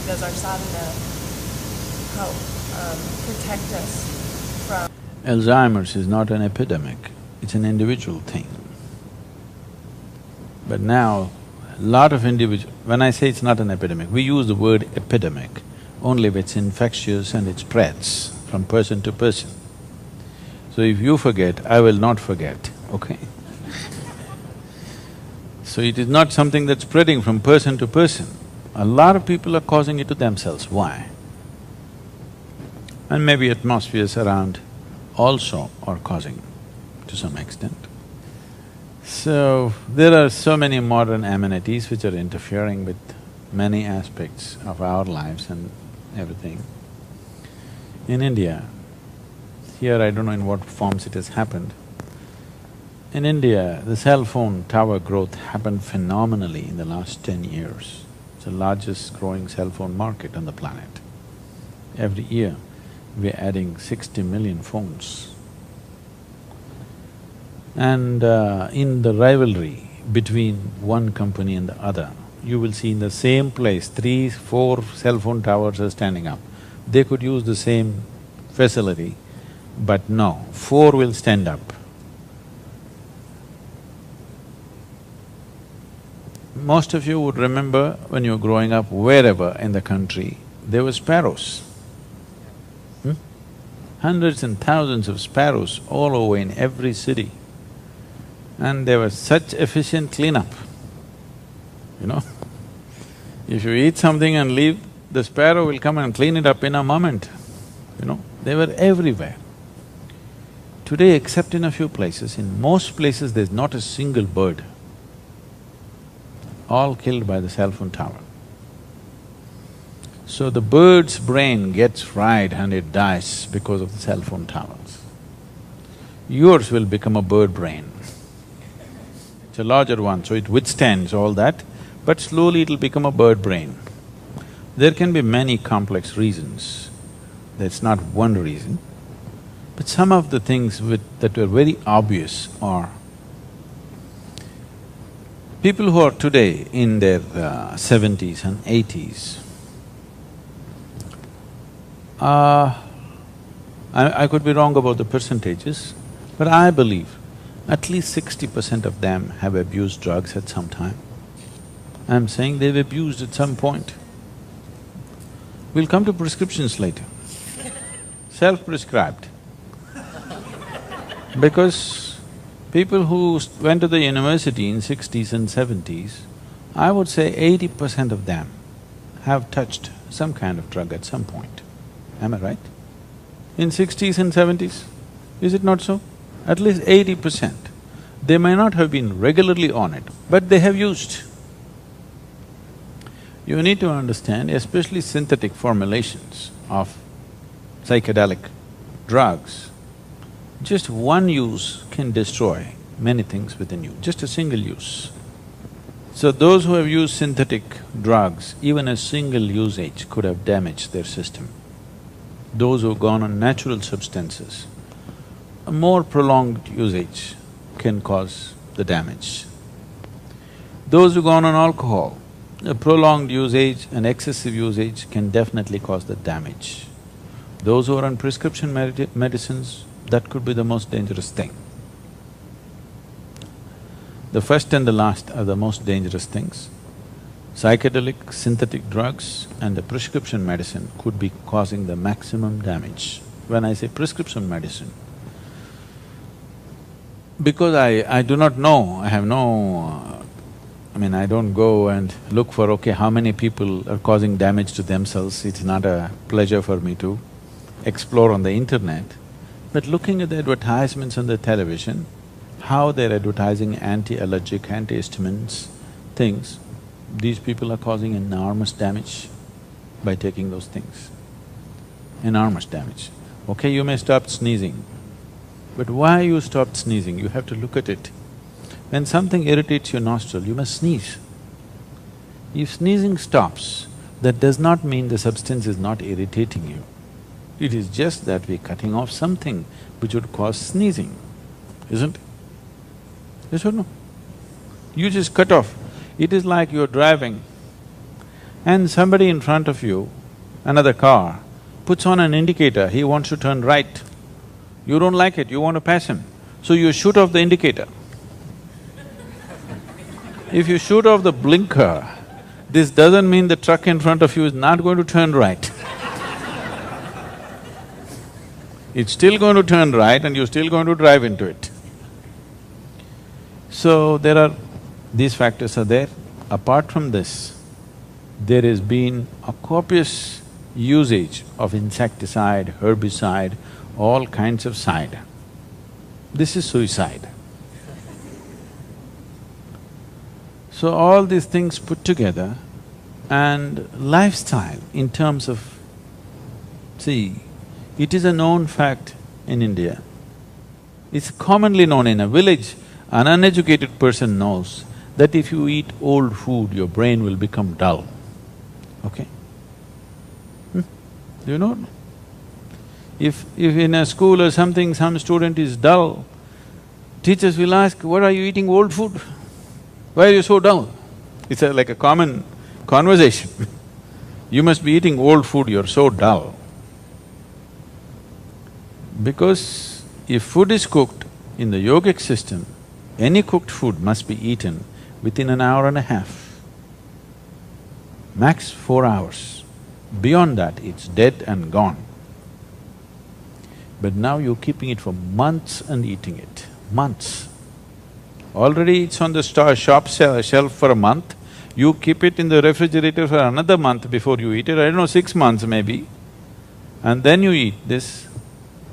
does our sadhana help protect us from… Alzheimer's is not an epidemic, it's an individual thing. But now, a lot of when I say it's not an epidemic, we use the word epidemic only if it's infectious and it spreads from person to person. So if you forget, I will not forget, okay? So it is not something that's spreading from person to person. A lot of people are causing it to themselves. Why? And maybe atmospheres around also are causing to some extent. So, there are so many modern amenities which are interfering with many aspects of our lives and everything. In India, here I don't know in what forms it has happened, in India, the cell phone tower growth happened phenomenally in the last 10 years. It's the largest growing cell phone market on the planet. Every year, we're adding 60 million phones. And in the rivalry between one company and the other, you will see in the same place, 3, 4 cell phone towers are standing up. They could use the same facility, but no, 4 will stand up. Most of you would remember when you were growing up, wherever in the country, there were sparrows. Hundreds and thousands of sparrows all over in every city. And there was such efficient cleanup, you know. If you eat something and leave, the sparrow will come and clean it up in a moment, you know. They were everywhere. Today, except in a few places, in most places there's not a single bird, all killed by the cell phone tower. So the bird's brain gets fried and it dies because of the cell phone towers. Yours will become a bird brain. It's a larger one, so it withstands all that, but slowly it'll become a bird brain. There can be many complex reasons, that's not one reason, but some of the things that were very obvious are people who are today in their 70s and 80s, I could be wrong about the percentages, but I believe at least 60% of them have abused drugs at some time. I'm saying they've abused at some point. We'll come to prescriptions later. Self-prescribed. Because people who went to the university in 60s and 70s, I would say 80% of them have touched some kind of drug at some point. Am I right? In 60s and 70s, is it not so? At least 80%. They may not have been regularly on it, but they have used. You need to understand, especially synthetic formulations of psychedelic drugs, just one use can destroy many things within you, just a single use. So those who have used synthetic drugs, even a single usage could have damaged their system. Those who have gone on natural substances, a more prolonged usage can cause the damage. Those who've gone on alcohol, a prolonged usage and excessive usage can definitely cause the damage. Those who are on prescription medicines, that could be the most dangerous thing. The first and the last are the most dangerous things. Psychedelic, synthetic drugs and the prescription medicine could be causing the maximum damage. When I say prescription medicine, because I do not know, I have no… I don't go and look for, okay, how many people are causing damage to themselves, it's not a pleasure for me to explore on the internet. But looking at the advertisements on the television, how they're advertising anti-allergic, antihistamines, things, these people are causing enormous damage by taking those things. Enormous damage. Okay, you may stop sneezing, but why you stopped sneezing, you have to look at it. When something irritates your nostril, you must sneeze. If sneezing stops, that does not mean the substance is not irritating you. It is just that we're cutting off something which would cause sneezing, isn't it? Yes or no? You just cut off. It is like you're driving and somebody in front of you, another car, puts on an indicator, he wants to turn right. You don't like it, you want to pass him, so you shoot off the indicator. If you shoot off the blinker, this doesn't mean the truck in front of you is not going to turn right. It's still going to turn right and you're still going to drive into it. So these factors are there. Apart from this, there has been a copious usage of insecticide, herbicide, all kinds of side. This is suicide. So all these things put together and lifestyle in terms of… See, it is a known fact in India. It's commonly known in a village, an uneducated person knows that if you eat old food, your brain will become dull, okay? Do you know? If in a school or something, some student is dull, teachers will ask, what are you eating old food? Why are you so dull? It's like a common conversation. You must be eating old food, you're so dull. Because if food is cooked in the yogic system, any cooked food must be eaten within an hour and a half, max 4 hours. Beyond that, it's dead and gone. But now you're keeping it for months and eating it, months. Already it's on the shop shelf for a month, you keep it in the refrigerator for another month before you eat it, I don't know, 6 months maybe, and then you eat this,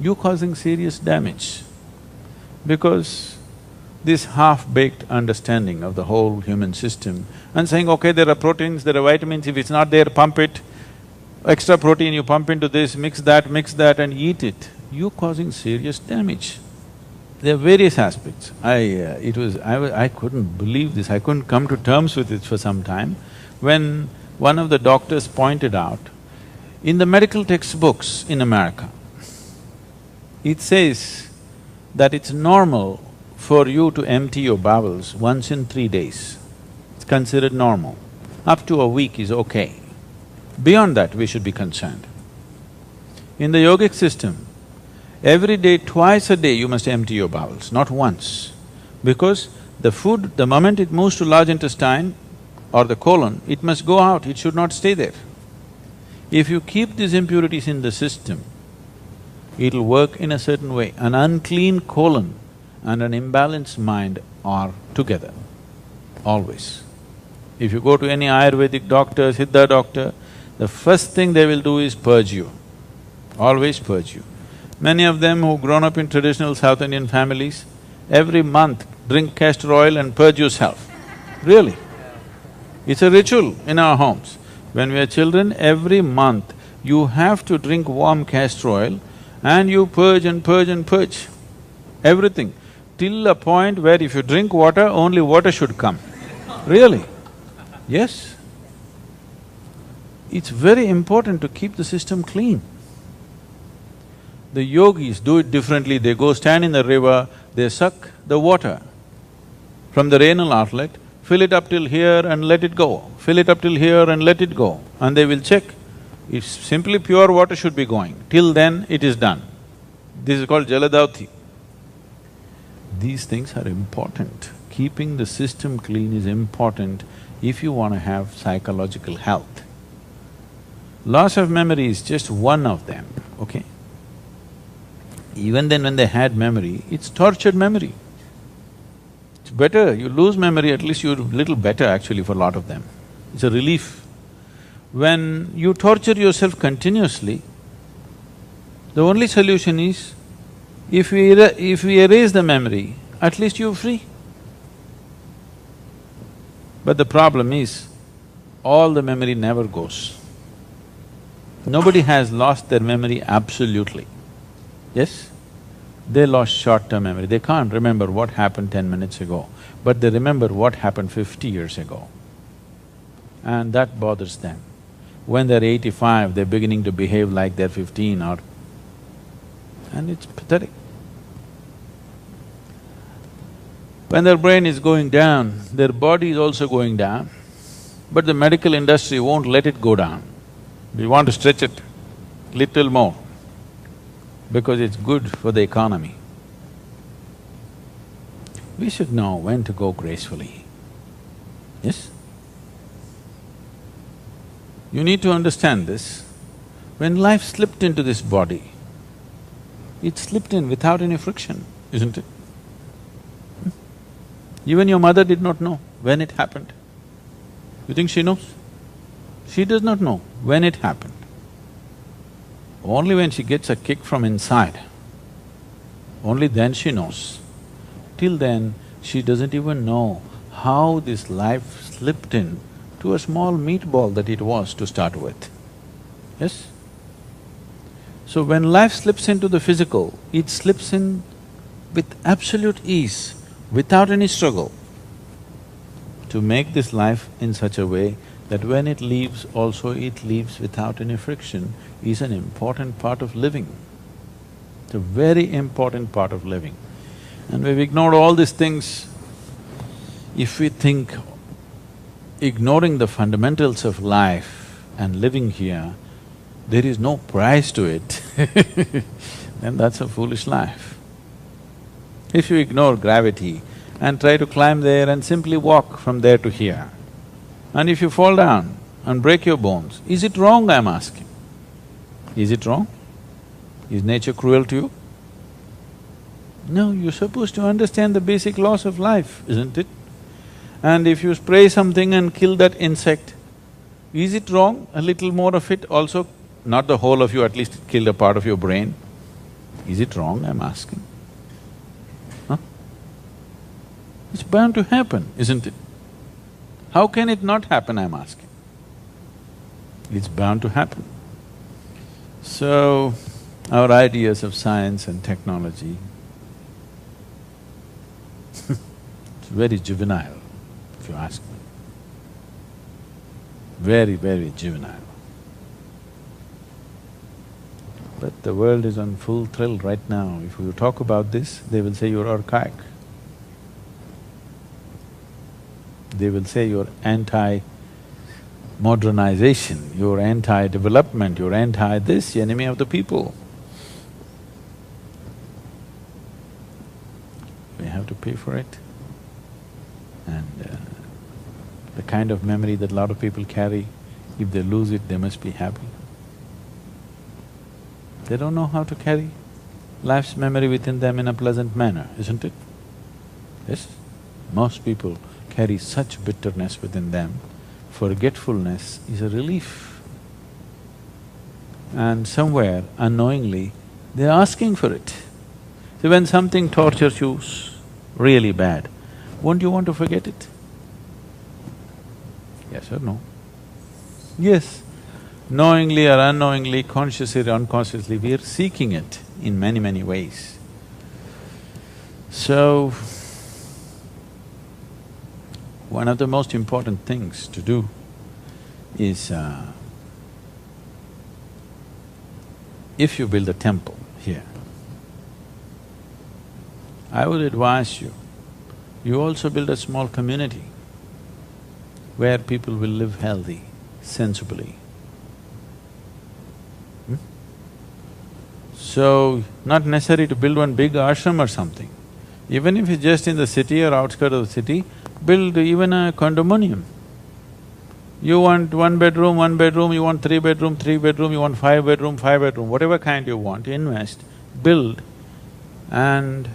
you're causing serious damage. Because this half-baked understanding of the whole human system and saying, okay, there are proteins, there are vitamins, if it's not there, pump it, extra protein you pump into this, mix that and eat it, you're causing serious damage. There are various aspects. I couldn't believe this, I couldn't come to terms with it for some time. When one of the doctors pointed out, in the medical textbooks in America, it says that it's normal for you to empty your bowels once in 3 days. It's considered normal. Up to a week is okay. Beyond that, we should be concerned. In the yogic system, every day, twice a day you must empty your bowels, not once. Because the food, the moment it moves to large intestine or the colon, it must go out, it should not stay there. If you keep these impurities in the system, it'll work in a certain way. An unclean colon and an imbalanced mind are together, always. If you go to any Ayurvedic doctor, Siddha doctor, the first thing they will do is purge you, always purge you. Many of them who've grown up in traditional South Indian families, every month drink castor oil and purge yourself. Really. It's a ritual in our homes. When we are children, every month you have to drink warm castor oil and you purge and purge and purge everything, till a point where if you drink water, only water should come. Really? Yes. It's very important to keep the system clean. The yogis do it differently, they go stand in the river, they suck the water from the renal outlet, fill it up till here and let it go, fill it up till here and let it go, and they will check. If simply pure water should be going, till then it is done. This is called jaladauti. These things are important. Keeping the system clean is important if you want to have psychological health. Loss of memory is just one of them, okay? Even then when they had memory, it's tortured memory. It's better, you lose memory, at least you're a little better actually for a lot of them. It's a relief. When you torture yourself continuously, the only solution is, if we erase the memory, at least you're free. But the problem is, all the memory never goes. Nobody has lost their memory absolutely. Yes? They lost short-term memory, they can't remember what happened 10 minutes ago, but they remember what happened 50 years ago. And that bothers them. When they're 85, they're beginning to behave like they're 15 or… and it's pathetic. When their brain is going down, their body is also going down. but the medical industry won't let it go down. We want to stretch it little more because it's good for the economy. We should know when to go gracefully, yes? You need to understand this. When life slipped into this body, it slipped in without any friction, isn't it? Even your mother did not know when it happened. You think she knows? She does not know when it happened. Only when she gets a kick from inside, only then she knows. Till then, she doesn't even know how this life slipped in to a small meatball that it was to start with, yes? So when life slips into the physical, it slips in with absolute ease, without any struggle. To make this life in such a way that when it leaves, also it leaves without any friction is an important part of living. It's a very important part of living. And we've ignored all these things. If we think ignoring the fundamentals of life and living here, there is no price to it then that's a foolish life. If you ignore gravity and try to climb there and simply walk from there to here, and if you fall down and break your bones, is it wrong, I'm asking? Is it wrong? Is nature cruel to you? No, you're supposed to understand the basic laws of life, isn't it? And if you spray something and kill that insect, is it wrong? A little more of it also, not the whole of you, at least kill a part of your brain. Is it wrong, I'm asking? Huh? It's bound to happen, isn't it? How can it not happen, I'm asking? It's bound to happen. So, our ideas of science and technology it's very juvenile, if you ask me. Very, very juvenile. But the world is on full thrill right now. If you talk about this, they will say you're archaic. They will say you're anti-modernization, you're anti-development, you're anti-this, you're enemy of the people. We have to pay for it. And the kind of memory that a lot of people carry, if they lose it, they must be happy. They don't know how to carry life's memory within them in a pleasant manner, isn't it? Yes? Most people carry such bitterness within them. Forgetfulness is a relief. And somewhere, unknowingly, they're asking for it. So when something tortures you really bad, won't you want to forget it? Yes or no? Yes. Knowingly or unknowingly, consciously or unconsciously, we are seeking it in many, many ways. So, one of the most important things to do is, if you build a temple here, I would advise you also build a small community where people will live healthy, sensibly. So, not necessary to build one big ashram or something. Even if it's just in the city or outskirts of the city, build even a condominium. You want one bedroom, you want three bedroom, you want five bedroom, whatever kind you want, invest, build, and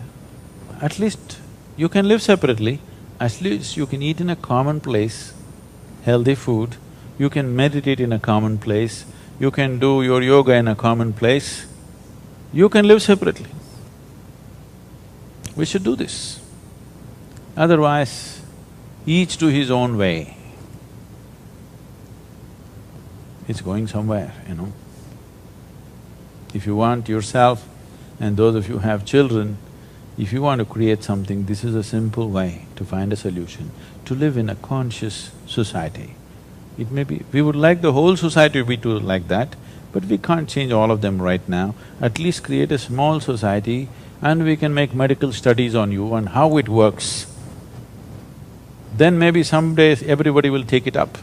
at least you can live separately, at least you can eat in a common place, healthy food, you can meditate in a common place, you can do your yoga in a common place, you can live separately. We should do this. Otherwise, each to his own way. It's going somewhere, you know. If you want yourself and those of you who have children, if you want to create something, this is a simple way to find a solution, to live in a conscious society. It may be… we would like the whole society to be like that, but we can't change all of them right now. At least create a small society and we can make medical studies on you and how it works. Then maybe someday everybody will take it up.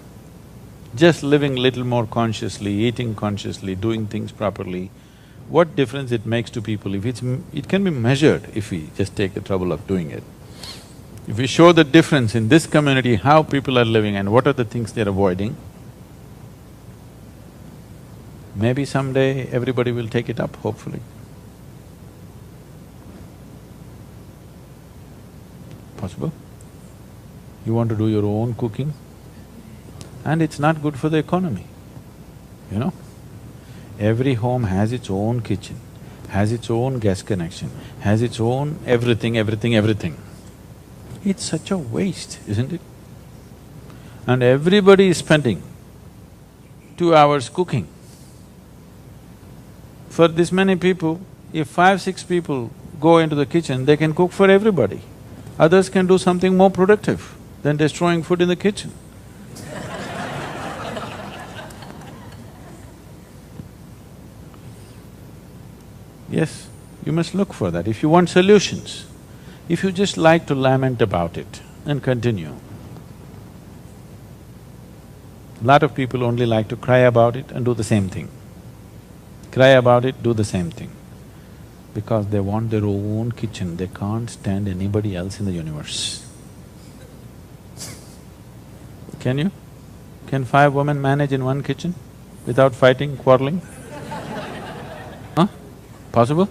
just living little more consciously, eating consciously, doing things properly, what difference it makes to people if it can be measured if we just take the trouble of doing it. If we show the difference in this community, how people are living and what are the things they're avoiding, maybe someday everybody will take it up, hopefully. Possible? You want to do your own cooking? And it's not good for the economy, you know? Every home has its own kitchen, has its own gas connection, has its own everything, everything, everything. It's such a waste, isn't it? And everybody is spending 2 hours cooking. For this many people, if 5, 6 people go into the kitchen, they can cook for everybody. Others can do something more productive than destroying food in the kitchen. Yes, you must look for that if you want solutions. If you just like to lament about it and continue. Lot of people only like to cry about it and do the same thing. Cry about it, do the same thing. Because they want their own kitchen, they can't stand anybody else in the universe. Can you? Can 5 women manage in one kitchen without fighting, quarreling? Huh? Possible?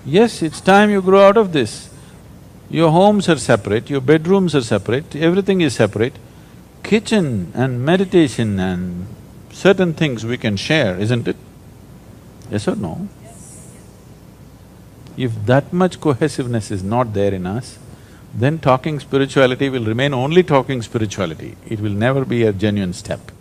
Yes, it's time you grow out of this. Your homes are separate, your bedrooms are separate, everything is separate. Kitchen and meditation and certain things we can share, isn't it? Yes or no? If that much cohesiveness is not there in us, then talking spirituality will remain only talking spirituality. It will never be a genuine step.